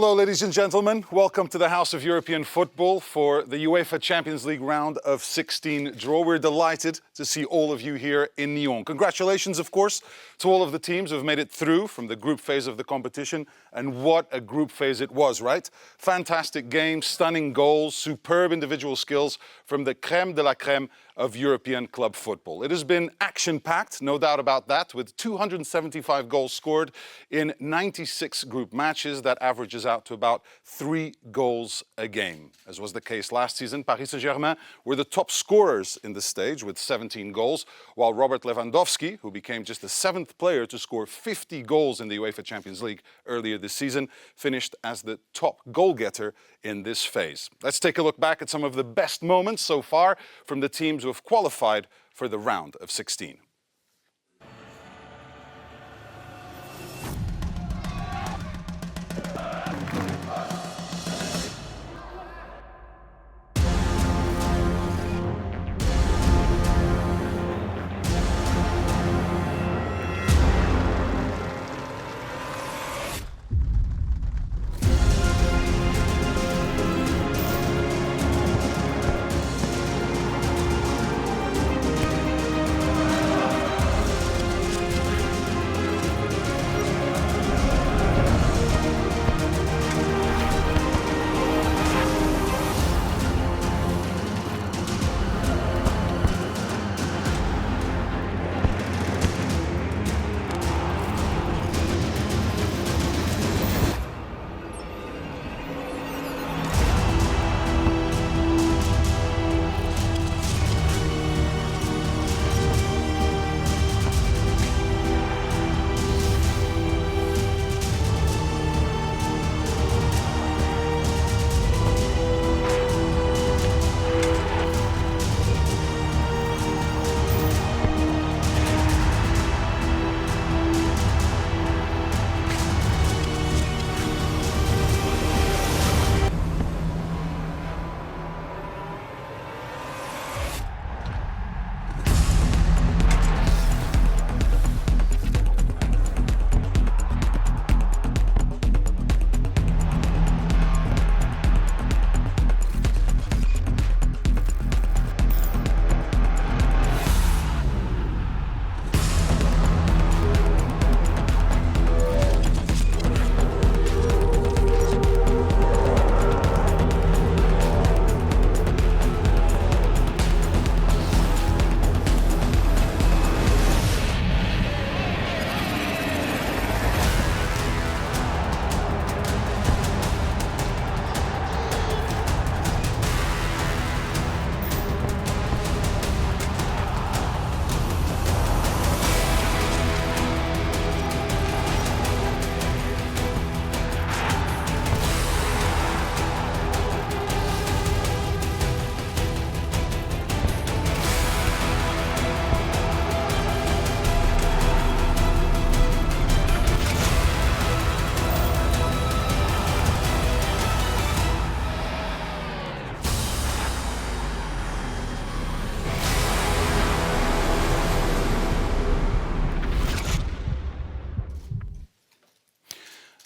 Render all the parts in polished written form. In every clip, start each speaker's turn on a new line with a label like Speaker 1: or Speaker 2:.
Speaker 1: Hello, ladies and gentlemen. Welcome to the House of European Football for the UEFA Champions League round of 16 draw. We're delighted to see all of you here in Nyon. Congratulations, of course, to all of the teams who have made it through from the group phase of the competition. And what a group phase it was, right? Fantastic games, stunning goals, superb individual skills from the crème de la crème of European club football. It has been action-packed, no doubt about that, with 275 goals scored in 96 group matches. That averages out to about 3 goals a game. As was the case last season, Paris Saint-Germain were the top scorers in the stage with 17 goals, while Robert Lewandowski, who became just the 7th player to score 50 goals in the UEFA Champions League earlier this season, finished as the top goal-getter in this phase. Let's take a look back at some of the best moments so far from the teams who have qualified for the round of 16.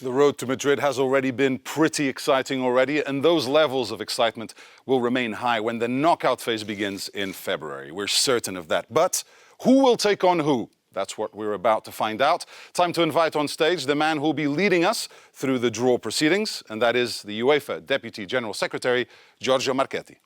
Speaker 1: The road to Madrid has already been pretty exciting already, and those levels of excitement will remain high when the knockout phase begins in February. We're certain of that. But who will take on who? That's what we're about to find out. Time to invite on stage the man who will be leading us through the draw proceedings, and that is the UEFA Deputy General Secretary, Giorgio Marchetti.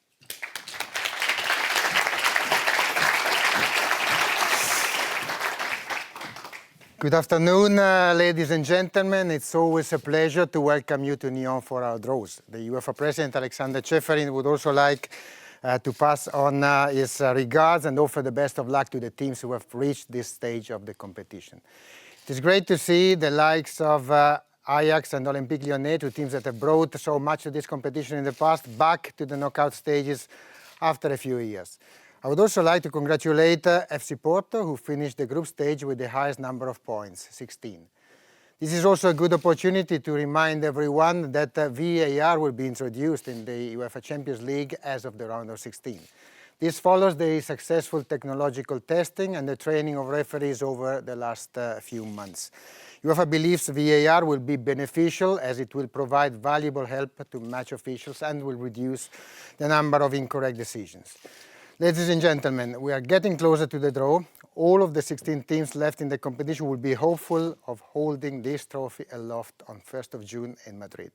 Speaker 2: Good afternoon, ladies and gentlemen. It's always a pleasure to welcome you to Nyon for our draws. The UEFA President, Alexander Ceferin, would also like to pass on his regards and offer the best of luck to the teams who have reached this stage of the competition. It is great to see the likes of Ajax and Olympique Lyonnais, two teams that have brought so much to this competition in the past, back to the knockout stages after a few years. I would also like to congratulate FC Porto, who finished the group stage with the highest number of points, 16. This is also a good opportunity to remind everyone that VAR will be introduced in the UEFA Champions League as of the round of 16. This follows the successful technological testing and the training of referees over the last few months. UEFA believes VAR will be beneficial as it will provide valuable help to match officials and will reduce the number of incorrect decisions. Ladies and gentlemen, we are getting closer to the draw. All of the 16 teams left in the competition will be hopeful of holding this trophy aloft on 1st of June in Madrid.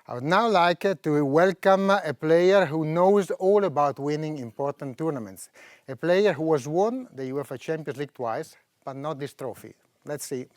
Speaker 2: I would now like to welcome a player who knows all about winning important tournaments. A player who has won the UEFA Champions League twice, but not this trophy. Let's see.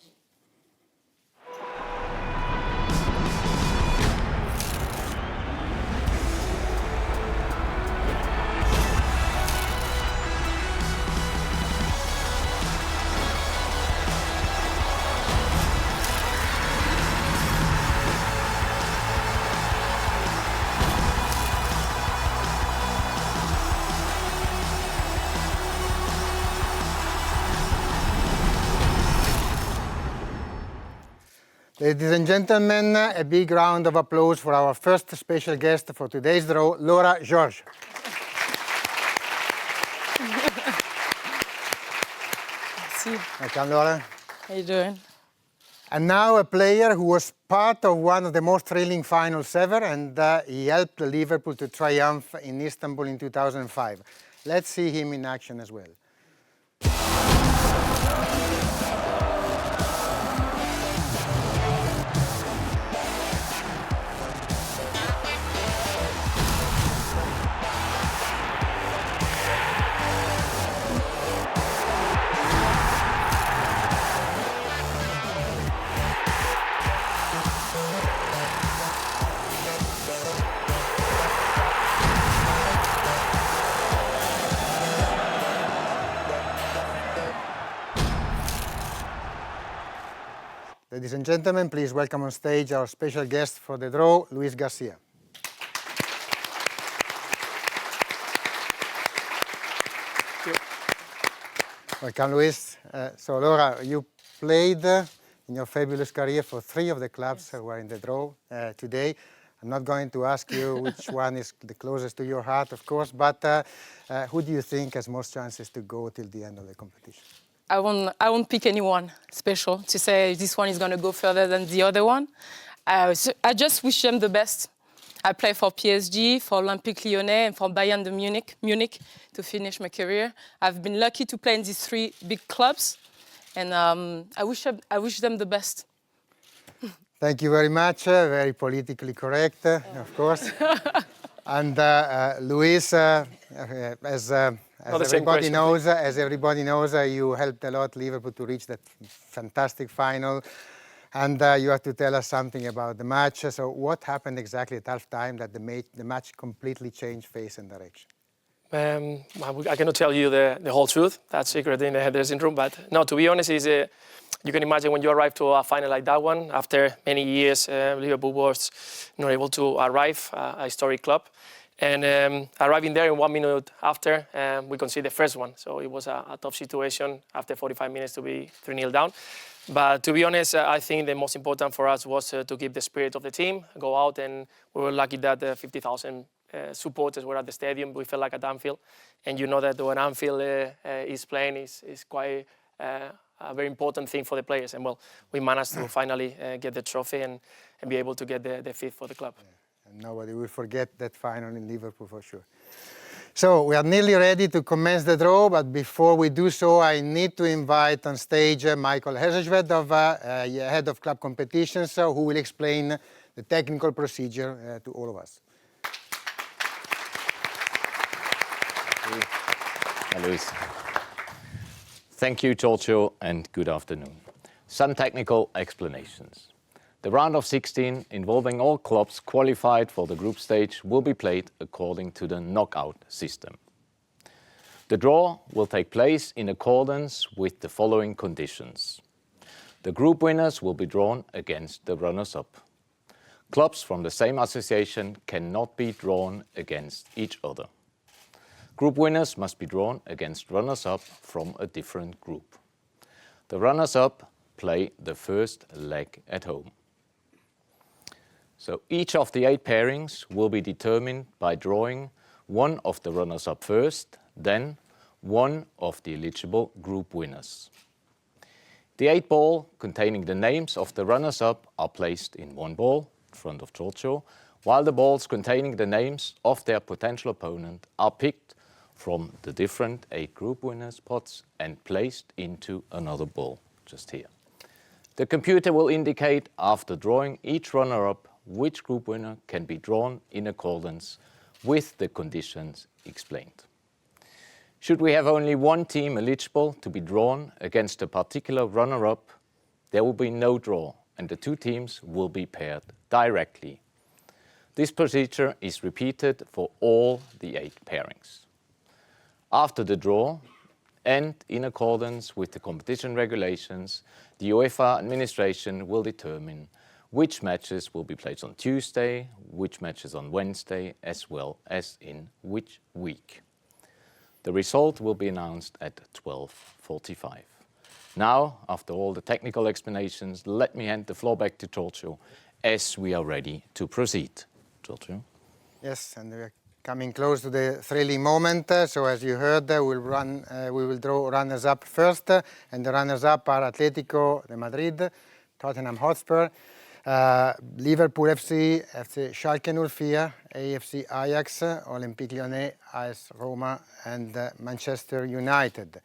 Speaker 2: Ladies and gentlemen, a big round of applause for our first special guest for today's draw, Laura Giorgio. Welcome, Laura.
Speaker 3: How you doing?
Speaker 2: And now a player who was part of one of the most thrilling finals ever, and he helped Liverpool to triumph in Istanbul in 2005. Let's see him in action as well. Ladies and gentlemen, please welcome on stage our special guest for the draw, Luis Garcia. Welcome, Luis. So, Laura, you played in your fabulous career for 3 of the clubs who are in the draw today. I'm not going to ask you which one is the closest to your heart, of course, but who do you think has most chances to go till the end of the competition?
Speaker 3: I won't pick anyone special to say this one is going to go further than the other one. So I just wish them the best. I play for PSG, for Olympique Lyonnais, and for Bayern de Munich to finish my career. I've been lucky to play in these 3 big clubs, and I wish them the best.
Speaker 2: Thank you very much. Very politically correct, of course. And Luis, as everybody knows, you helped a lot Liverpool to reach that fantastic final. And you have to tell us something about the match. So what happened exactly at half-time that the match completely changed face and direction?
Speaker 4: I cannot tell you the whole truth. That's secret in the dressing room. But no, to be honest, you can imagine when you arrive to a final like that one, after many years, Liverpool was not able to arrive, a historic club. And arriving there in 1 minute after, we conceded the first one. So it was a tough situation after 45 minutes to be 3-0 down. But to be honest, I think the most important for us was to keep the spirit of the team, go out, and we were lucky that 50,000 supporters were at the stadium. We felt like at Anfield. And you know that when Anfield is playing, is quite a very important thing for the players. And well, we managed to finally get the trophy and be able to get the 5th for the club.
Speaker 2: Yeah. And nobody will forget that final in Liverpool for sure. So we are nearly ready to commence the draw, but before we do so, I need to invite on stage Michael Heselschwerdt, head of club competitions, who will explain the technical procedure to all of us.
Speaker 5: Hi, Luis. Thank you, Giorgio, and good afternoon. Some technical explanations. The round of 16, involving all clubs qualified for the group stage, will be played according to the knockout system. The draw will take place in accordance with the following conditions. The group winners will be drawn against the runners-up. Clubs from the same association cannot be drawn against each other. Group winners must be drawn against runners-up from a different group. The runners-up play the first leg at home. So each of the 8 pairings will be determined by drawing one of the runners-up first, then one of the eligible group winners. The 8 balls containing the names of the runners-up are placed in one ball in front of Giorgio, while the balls containing the names of their potential opponent are picked from the different 8 group winners' pots and placed into another ball, just here. The computer will indicate after drawing each runner-up which group winner can be drawn in accordance with the conditions explained. Should we have only one team eligible to be drawn against a particular runner-up, there will be no draw and the 2 teams will be paired directly. This procedure is repeated for all the 8 pairings. After the draw, and in accordance with the competition regulations, the UEFA administration will determine which matches will be played on Tuesday, which matches on Wednesday, as well as in which week. The result will be announced at 12:45. Now, after all the technical explanations, let me hand the floor back to Giorgio as we are ready to proceed. Giorgio?
Speaker 2: Yes, and we're coming close to the thrilling moment. So as you heard, we will draw runners-up first, and the runners-up are Atletico de Madrid, Tottenham Hotspur, Liverpool FC, FC Schalke 04, AFC Ajax, Olympique Lyonnais, AS Roma, and Manchester United.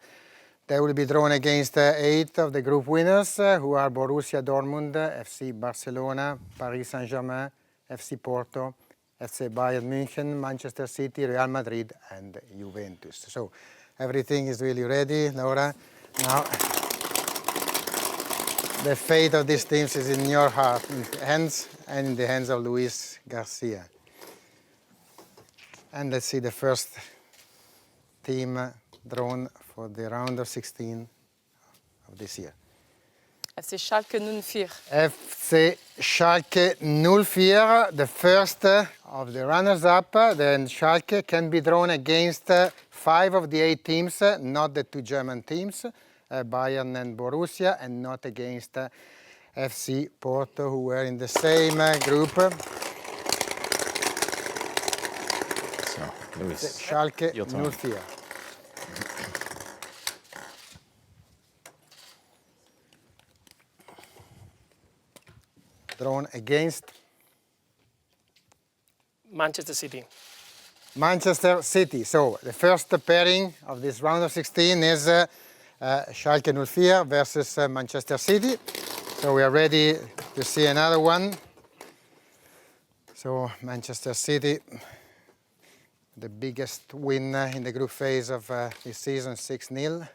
Speaker 2: They will be drawn against 8 of the group winners, who are Borussia Dortmund, FC Barcelona, Paris Saint-Germain, FC Porto, FC Bayern München, Manchester City, Real Madrid, and Juventus. So everything is really ready, Laura. Now, the fate of these teams is in your hands and in the hands of Luis Garcia. And let's see the first team drawn for the round of 16 of this year.
Speaker 3: FC Schalke 04.
Speaker 2: FC Schalke 04, the first of the runners-up. Then Schalke can be drawn against 5 of the 8 teams, not the 2 German teams, Bayern and Borussia, and not against FC Porto, who were in the same group.
Speaker 5: So, Luis,
Speaker 2: Schalke
Speaker 5: your turn.
Speaker 2: 04. Drawn against
Speaker 4: Manchester City.
Speaker 2: Manchester City. So the first pairing of this round of 16 is Schalke 04 versus Manchester City. So we are ready to see another one. So Manchester City, the biggest win in the group phase of this season, 6-0.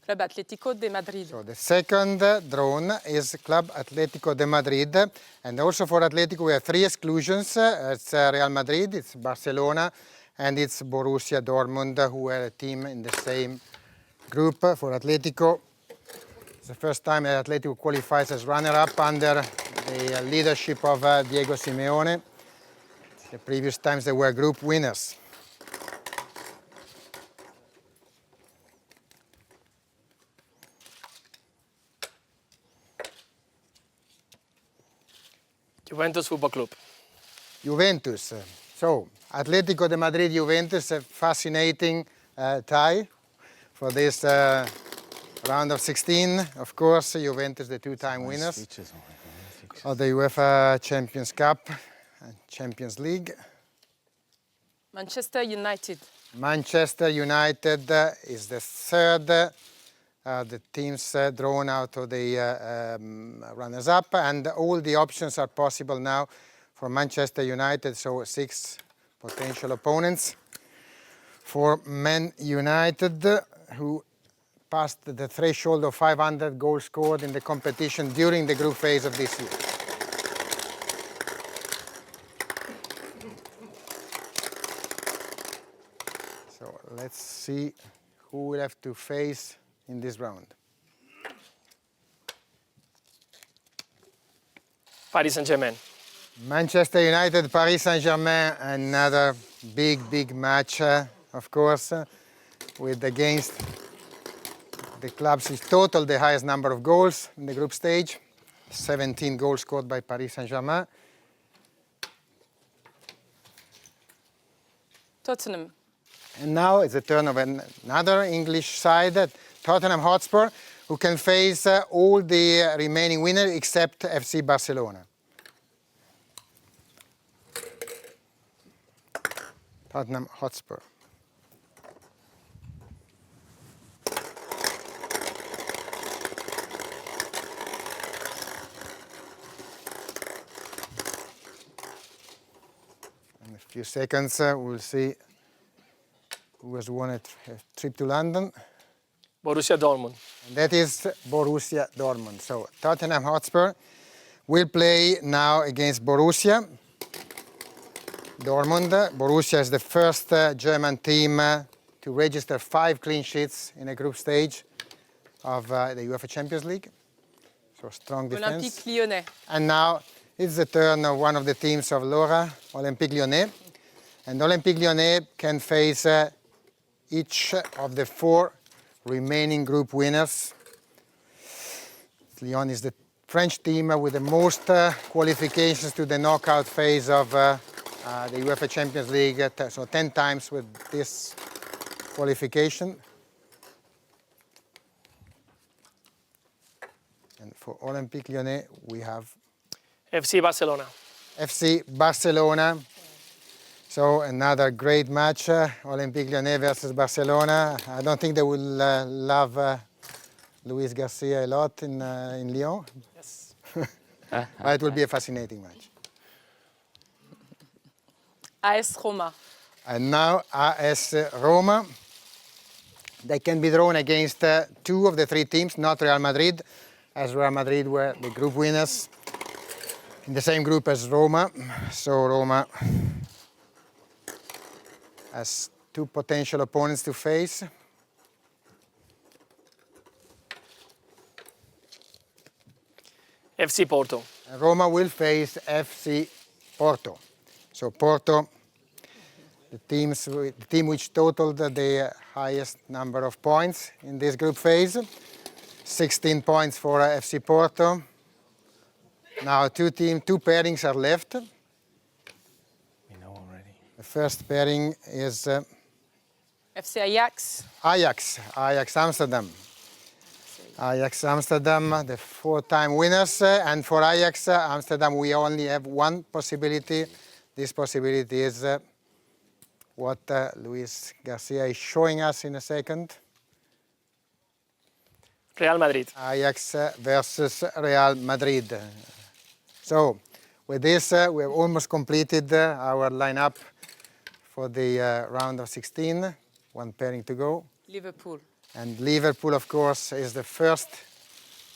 Speaker 3: Club Atlético de Madrid.
Speaker 2: So the second drawn is Club Atlético de Madrid. And also for Atlético we have 3 exclusions. It's Real Madrid, it's Barcelona, and it's Borussia Dortmund, who were a team in the same group. For Atlético, it's the first time that Atlético qualifies as runner-up under the leadership of Diego Simeone. The previous times they were group winners.
Speaker 4: Juventus Football Club.
Speaker 2: Juventus. So, Atlético de Madrid, Juventus, a fascinating tie for this round of 16. Of course, Juventus, the 2-time winners of the UEFA Champions Cup and Champions League.
Speaker 3: Manchester United.
Speaker 2: Manchester United is the third. The teams drawn out of the runners-up, and all the options are possible now for Manchester United, so 6 potential opponents. For Man United, who passed the threshold of 500 goals scored in the competition during the group phase of this year. So let's see who will have to face in this round.
Speaker 4: Paris Saint-Germain.
Speaker 2: Manchester United, Paris Saint-Germain, another big match, of course, with against the clubs with total the highest number of goals in the group stage. 17 goals scored by Paris Saint-Germain.
Speaker 3: Tottenham.
Speaker 2: And now it's the turn of another English side, Tottenham Hotspur, who can face all the remaining winners except FC Barcelona. Tottenham Hotspur. In a few seconds, we'll see who has won a trip to London.
Speaker 4: Borussia Dortmund.
Speaker 2: And that is Borussia Dortmund. So Tottenham Hotspur will play now against Borussia Dortmund. Borussia is the first German team to register 5 clean sheets in a group stage of the UEFA Champions League. So strong defense.
Speaker 3: Olympique Lyonnais.
Speaker 2: And now it's the turn of one of the teams of Laura, Olympique Lyonnais. And Olympique Lyonnais can face each of the 4 remaining group winners. Lyon is the French team with the most qualifications to the knockout phase of the UEFA Champions League, so 10 times with this qualification. And for Olympique Lyonnais, we have
Speaker 4: FC Barcelona.
Speaker 2: FC Barcelona. So another great match, Olympique Lyonnais versus Barcelona. I don't think they will love Luis Garcia a lot in Lyon.
Speaker 4: Yes.
Speaker 2: But it will be a fascinating match.
Speaker 3: AS Roma.
Speaker 2: And now AS Roma. They can be drawn against 2 of the 3 teams, not Real Madrid, as Real Madrid were the group winners in the same group as Roma. So Roma has 2 potential opponents to face.
Speaker 4: FC Porto.
Speaker 2: Roma will face FC Porto. So Porto, the team which totaled the highest number of points in this group phase. 16 points for FC Porto. Now 2 pairings are left.
Speaker 5: We know already.
Speaker 2: The first pairing is
Speaker 3: FC Ajax.
Speaker 2: Ajax Amsterdam. Ajax Amsterdam, the 4-time winners. And for Ajax Amsterdam, we only have one possibility. This possibility is what Luis Garcia is showing us in a second.
Speaker 4: Real Madrid.
Speaker 2: Ajax versus Real Madrid. So with this, we have almost completed our lineup for the round of 16. 1 pairing to go.
Speaker 3: Liverpool.
Speaker 2: And Liverpool, of course, is the first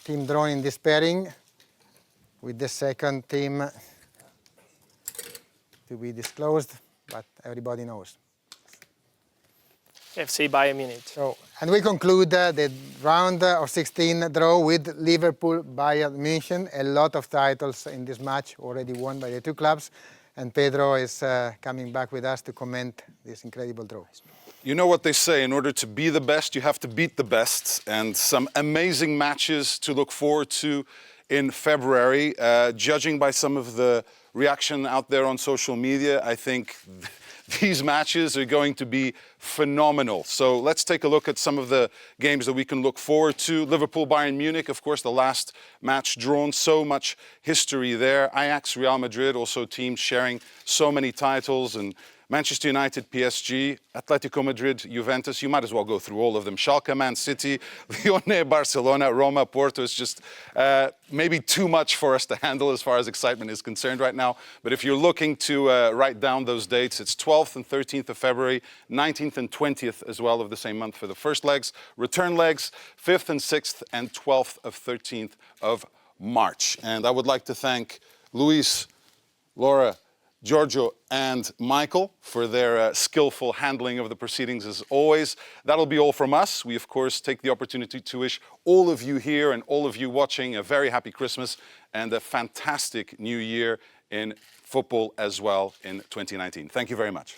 Speaker 2: team drawn in this pairing, with the second team to be disclosed, but everybody knows.
Speaker 4: FC Bayern Munich.
Speaker 2: So, and we conclude the round of 16 draw with Liverpool-Bayern Munich. A lot of titles in this match already won by the 2 clubs. And Pedro is coming back with us to comment this incredible draw.
Speaker 1: You know what they say, in order to be the best, you have to beat the best. And some amazing matches to look forward to in February. Judging by some of the reaction out there on social media, I think these matches are going to be phenomenal. So let's take a look at some of the games that we can look forward to. Liverpool-Bayern Munich, of course, the last match drawn. So much history there. Ajax-Real Madrid, also teams sharing so many titles. And Manchester United, PSG, Atletico Madrid, Juventus. You might as well go through all of them. Schalke, Man City, Lyon, Barcelona, Roma, Porto. It's just maybe too much for us to handle as far as excitement is concerned right now. But if you're looking to write down those dates, it's 12th and 13th of February, 19th and 20th as well of the same month for the first legs. Return legs, 5th and 6th and 12th of 13th of March. And I would like to thank Luis, Laura, Giorgio and Michael for their skillful handling of the proceedings as always. That'll be all from us. We, of course, take the opportunity to wish all of you here and all of you watching a very happy Christmas and a fantastic new year in football as well in 2019. Thank you very much.